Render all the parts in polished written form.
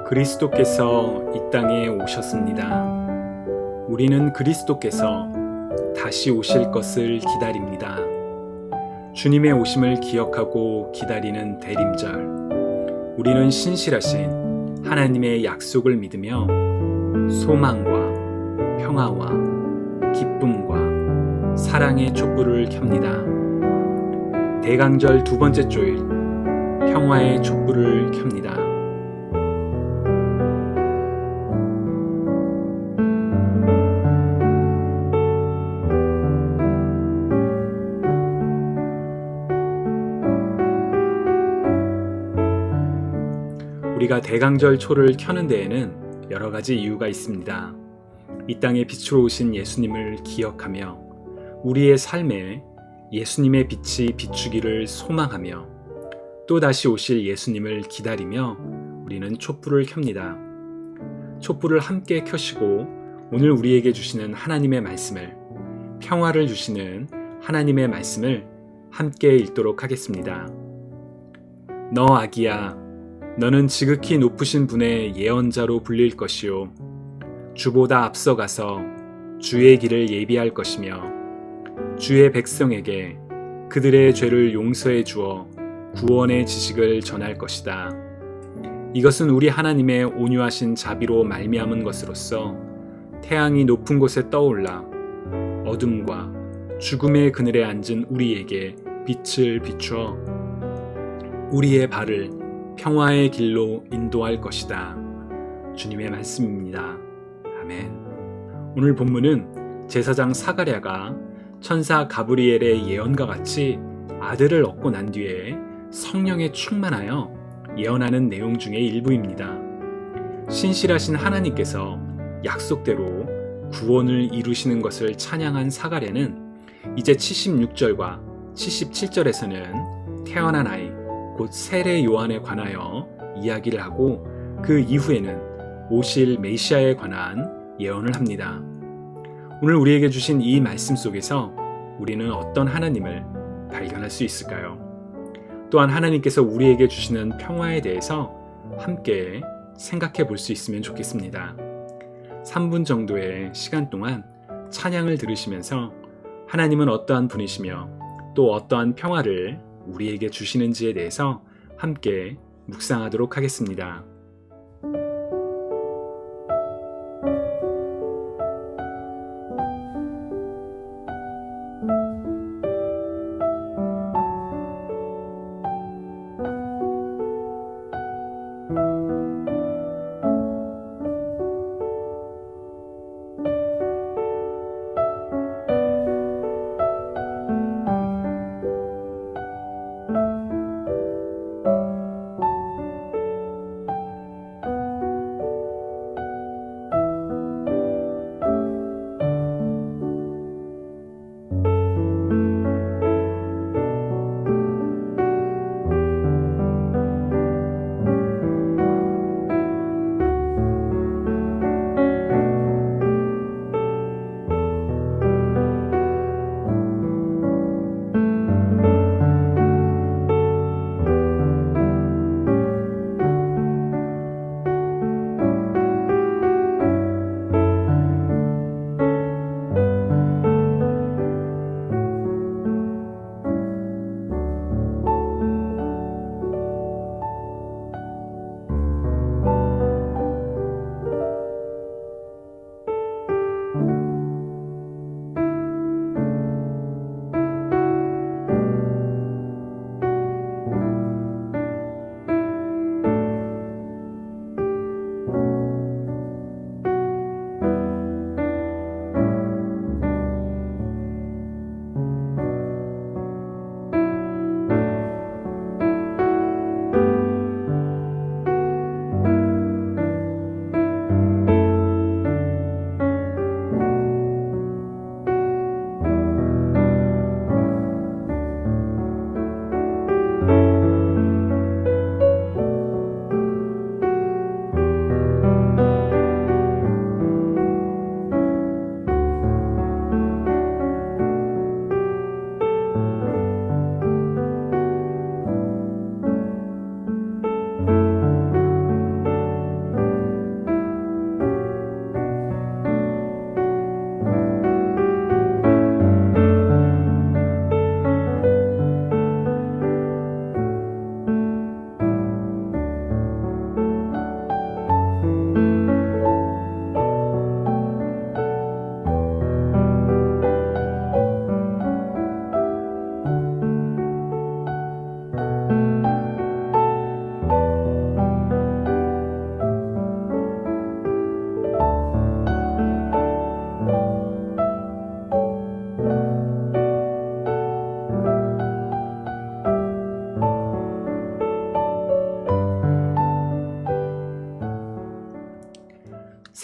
그리스도께서 이 땅에 오셨습니다. 우리는 그리스도께서 다시 오실 것을 기다립니다. 주님의 오심을 기억하고 기다리는 대림절. 우리는 신실하신 하나님의 약속을 믿으며 소망과 평화와 기쁨과 사랑의 촛불을 켭니다. 대강절 두 번째 주일, 평화의 촛불을 켭니다. 우리가 대강절 초를 켜는 데에는 여러 가지 이유가 있습니다. 이 땅에 빛으로 오신 예수님을 기억하며 우리의 삶에 예수님의 빛이 비추기를 소망하며 또 다시 오실 예수님을 기다리며 우리는 촛불을 켭니다. 촛불을 함께 켜시고 오늘 우리에게 주시는 하나님의 말씀을, 평화를 주시는 하나님의 말씀을 함께 읽도록 하겠습니다. 너 아기야, 너는 지극히 높으신 분의 예언자로 불릴 것이요 주보다 앞서가서 주의 길을 예비할 것이며 주의 백성에게 그들의 죄를 용서해 주어 구원의 지식을 전할 것이다. 이것은 우리 하나님의 온유하신 자비로 말미암은 것으로서 태양이 높은 곳에 떠올라 어둠과 죽음의 그늘에 앉은 우리에게 빛을 비추어 우리의 발을 평화의 길로 인도할 것이다. 주님의 말씀입니다. 아멘. 오늘 본문은 제사장 사가랴가 천사 가브리엘의 예언과 같이 아들을 얻고 난 뒤에 성령에 충만하여 예언하는 내용 중의 일부입니다. 신실하신 하나님께서 약속대로 구원을 이루시는 것을 찬양한 사가랴는 이제 76절과 77절에서는 태어난 아이 곧 세례 요한에 관하여 이야기를 하고 그 이후에는 오실 메시아에 관한 예언을 합니다. 오늘 우리에게 주신 이 말씀 속에서 우리는 어떤 하나님을 발견할 수 있을까요? 또한 하나님께서 우리에게 주시는 평화에 대해서 함께 생각해 볼 수 있으면 좋겠습니다. 3분 정도의 시간 동안 찬양을 들으시면서 하나님은 어떠한 분이시며 또 어떠한 평화를 우리에게 주시는지에 대해서 함께 묵상하도록 하겠습니다.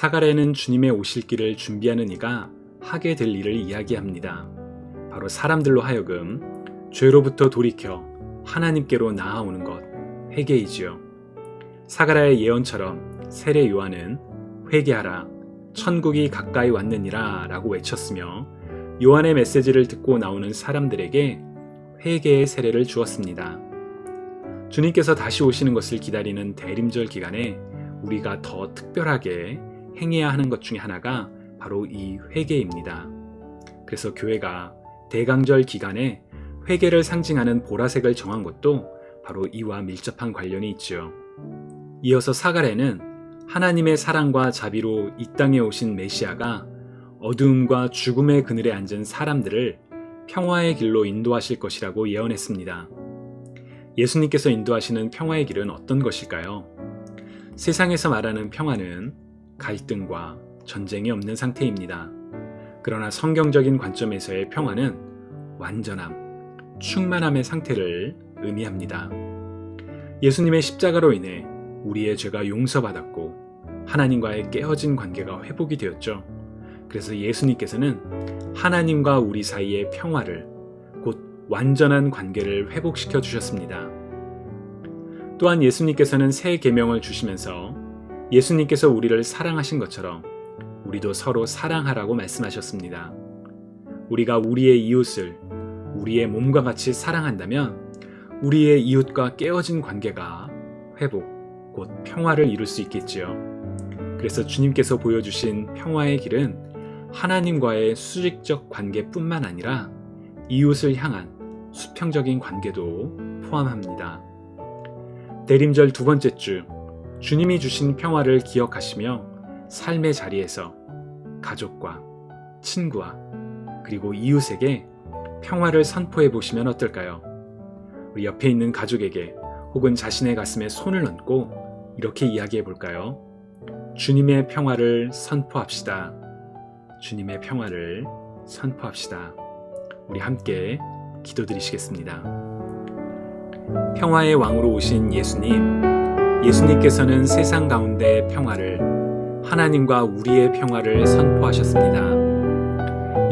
사가랴는 주님의 오실 길을 준비하는 이가 하게 될 일을 이야기합니다. 바로 사람들로 하여금 죄로부터 돌이켜 하나님께로 나아오는 것, 회개이지요. 사가랴의 예언처럼 세례 요한은 회개하라, 천국이 가까이 왔느니라 라고 외쳤으며 요한의 메시지를 듣고 나오는 사람들에게 회개의 세례를 주었습니다. 주님께서 다시 오시는 것을 기다리는 대림절 기간에 우리가 더 특별하게 행해야 하는 것 중에 하나가 바로 이 회개입니다. 그래서 교회가 대강절 기간에 회개를 상징하는 보라색을 정한 것도 바로 이와 밀접한 관련이 있죠. 이어서 사가랴는 하나님의 사랑과 자비로 이 땅에 오신 메시아가 어두움과 죽음의 그늘에 앉은 사람들을 평화의 길로 인도하실 것이라고 예언했습니다. 예수님께서 인도하시는 평화의 길은 어떤 것일까요? 세상에서 말하는 평화는 갈등과 전쟁이 없는 상태입니다. 그러나 성경적인 관점에서의 평화는 완전함, 충만함의 상태를 의미합니다. 예수님의 십자가로 인해 우리의 죄가 용서받았고 하나님과의 깨어진 관계가 회복이 되었죠. 그래서 예수님께서는 하나님과 우리 사이의 평화를, 곧 완전한 관계를 회복시켜 주셨습니다. 또한 예수님께서는 새 계명을 주시면서 예수님께서 우리를 사랑하신 것처럼 우리도 서로 사랑하라고 말씀하셨습니다. 우리가 우리의 이웃을 우리의 몸과 같이 사랑한다면 우리의 이웃과 깨어진 관계가 회복, 곧 평화를 이룰 수 있겠지요. 그래서 주님께서 보여주신 평화의 길은 하나님과의 수직적 관계뿐만 아니라 이웃을 향한 수평적인 관계도 포함합니다. 대림절 두 번째 주, 주님이 주신 평화를 기억하시며 삶의 자리에서 가족과 친구와 그리고 이웃에게 평화를 선포해 보시면 어떨까요? 우리 옆에 있는 가족에게 혹은 자신의 가슴에 손을 얹고 이렇게 이야기해 볼까요? 주님의 평화를 선포합시다. 주님의 평화를 선포합시다. 우리 함께 기도드리시겠습니다. 평화의 왕으로 오신 예수님께서는 세상 가운데 평화를, 하나님과 우리의 평화를 선포하셨습니다.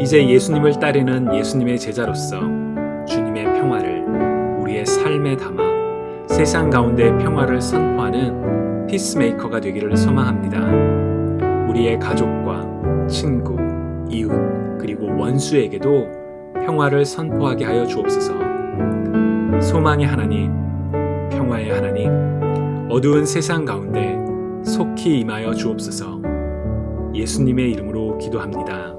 이제 예수님을 따르는 예수님의 제자로서 주님의 평화를 우리의 삶에 담아 세상 가운데 평화를 선포하는 피스메이커가 되기를 소망합니다. 우리의 가족과 친구, 이웃, 그리고 원수에게도 평화를 선포하게 하여 주옵소서. 소망의 하나님, 평화의 하나님, 어두운 세상 가운데 속히 임하여 주옵소서. 예수님의 이름으로 기도합니다.